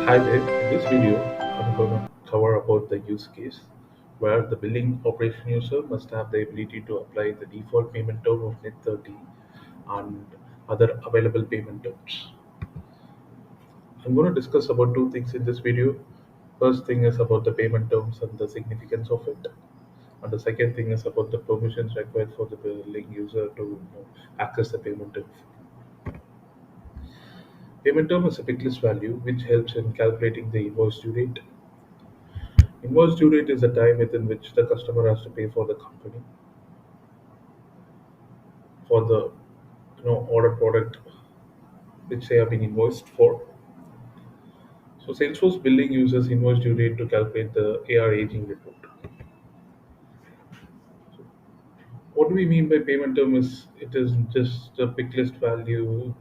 Hi there, in this video, I'm going to cover about the use case where the billing operation user must have the ability to apply the default payment term of net 30 and other available payment terms. I'm going to discuss about two things in this video. First thing is about the payment terms and the significance of it. And the second thing is about the permissions required for the billing user to access the payment term. Payment term is a picklist value which helps in calculating the invoice due date. Invoice due date is the time within which the customer has to pay for the company for the order product which they have been invoiced for. So Salesforce billing uses invoice due date to calculate the AR aging report. What do we mean by payment term is it is just a pick list value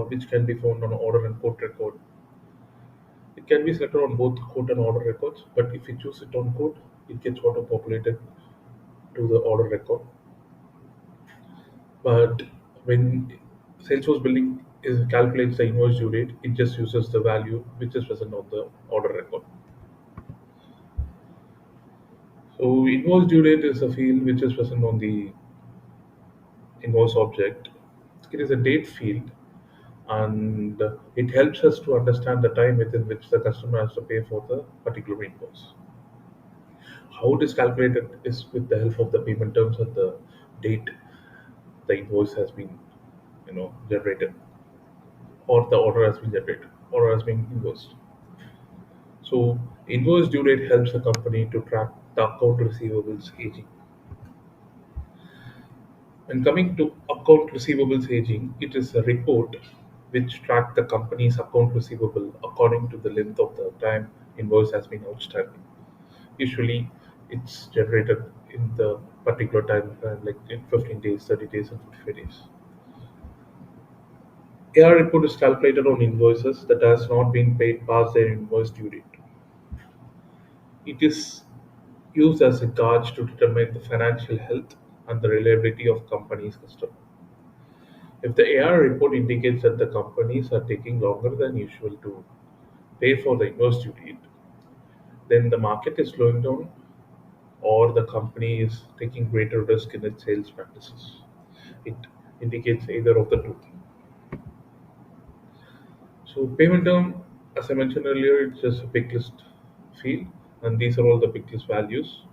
which can be found on order and quote record. It can be selected on both quote and order records, but if you choose it on quote, it gets auto populated to the order record. But when Salesforce billing is calculates the invoice due date, it just uses the value which is present on the order record. So invoice due date is a field which is present on the invoice object. It is a date field and it helps us to understand the time within which the customer has to pay for the particular invoice. How it is calculated is with the help of the payment terms and the date the invoice has been generated or the order has been generated or has been invoiced. So invoice due date helps a company to track the account receivables aging. When coming to account receivables aging, it is a report which tracks the company's account receivable according to the length of the time invoice has been outstanding. Usually, it's generated in the particular time, like in 15 days, 30 days, and 45 days. AR report is calculated on invoices that has not been paid past their invoice due date. It is used as a gauge to determine the financial health and the reliability of company's customer. If the AR report indicates that the companies are taking longer than usual to pay for the invoice due date, then the market is slowing down or the company is taking greater risk in its sales practices. It indicates either of the two. So payment term, as I mentioned earlier, it's just a pick list field, and these are all the pick list values.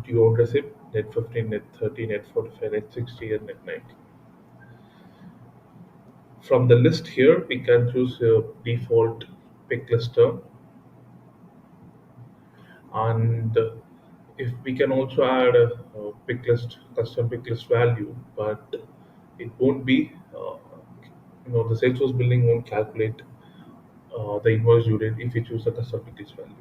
Due on receipt, net 15, net 30, net 45, net 60, and net 90. From the list here, we can choose a default pick list term, and if we can also add a pick list, custom pick list value, but it won't be, the Salesforce billing won't calculate the invoice due date if we choose a custom pick list value.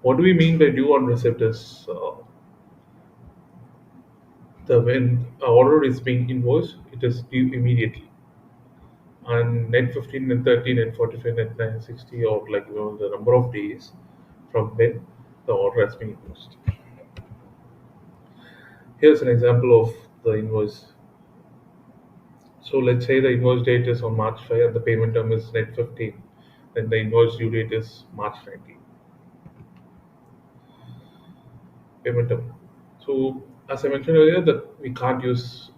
What do we mean by due on receipt is the when a order is being invoiced, it is due immediately. And net 15, net 30, net 45, net 960, or the number of days from when the order has been invoiced. Here's an example of the invoice. So let's say the invoice date is on March 5 and the payment term is net 15. Then the invoice due date is March 19. Payment term. So as I mentioned earlier, that we can't use,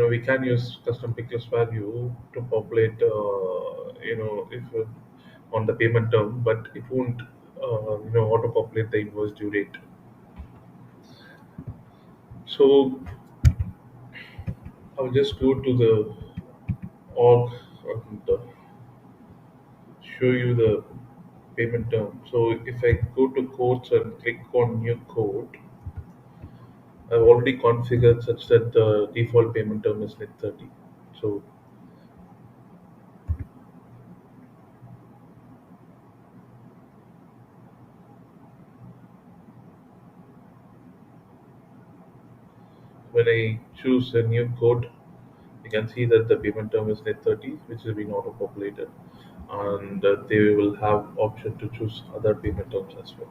we can use custom pick list value to populate, if on the payment term, but it won't, auto populate the invoice due date. So I'll just go to the org and show you the payment term. So if I go to quotes and click on new quote, I've already configured such that the default payment term is net 30. So when I choose a new code, you can see that the payment term is net 30, which has been auto populated, and they will have option to choose other payment terms as well.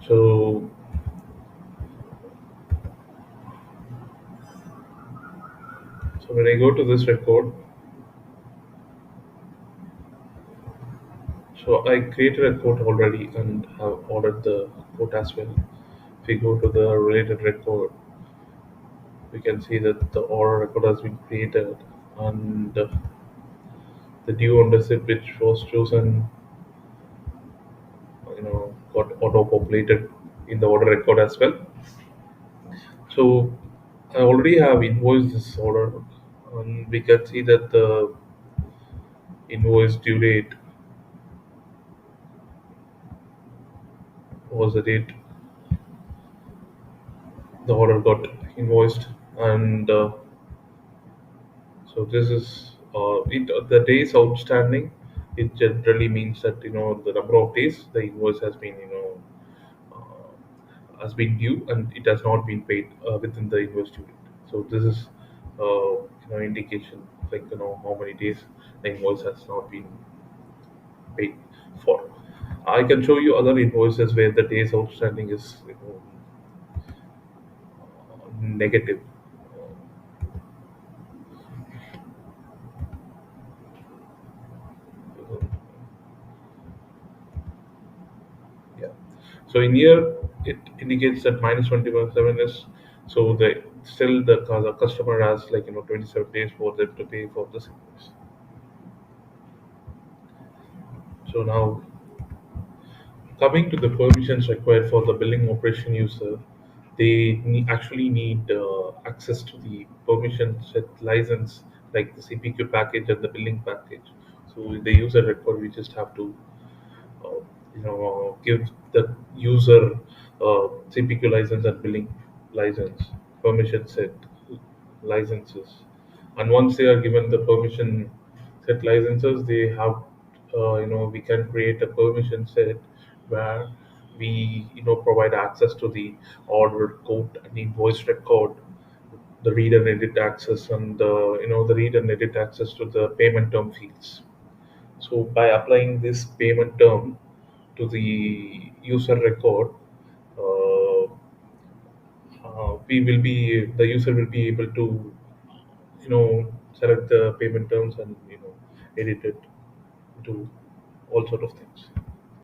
So when I go to this record, So I created a quote already and have ordered the quote as well. If we go to the related record, we can see that the order record has been created, and the due on receipt which was chosen, got auto populated in the order record as well. So I already have invoiced this order, and we can see that the invoice due date was the date the order got invoiced, and so this is the days outstanding. It generally means that the number of days the invoice has been has been due and it has not been paid within the invoice due date. So this is indication, like how many days the invoice has not been paid for. I can show you other invoices where the days outstanding is negative. Uh, Yeah. So in here, it indicates that minus 27 is, so the still the customer has, like 27 days for them to pay for the invoice. So now, coming to the permissions required for the billing operation user, they actually need access to the permission set license, like the CPQ package and the billing package. So the user record, we just have to uh, give the user CPQ license and billing license, permission set licenses, and once they are given the permission set licenses, they have we can create a permission set where we provide access to the order code and invoice record, the read and edit access, and the read and edit access to the payment term fields. So by applying this payment term to the user record, uh, we will be the user will be able to select the payment terms and edit it, do all sort of things.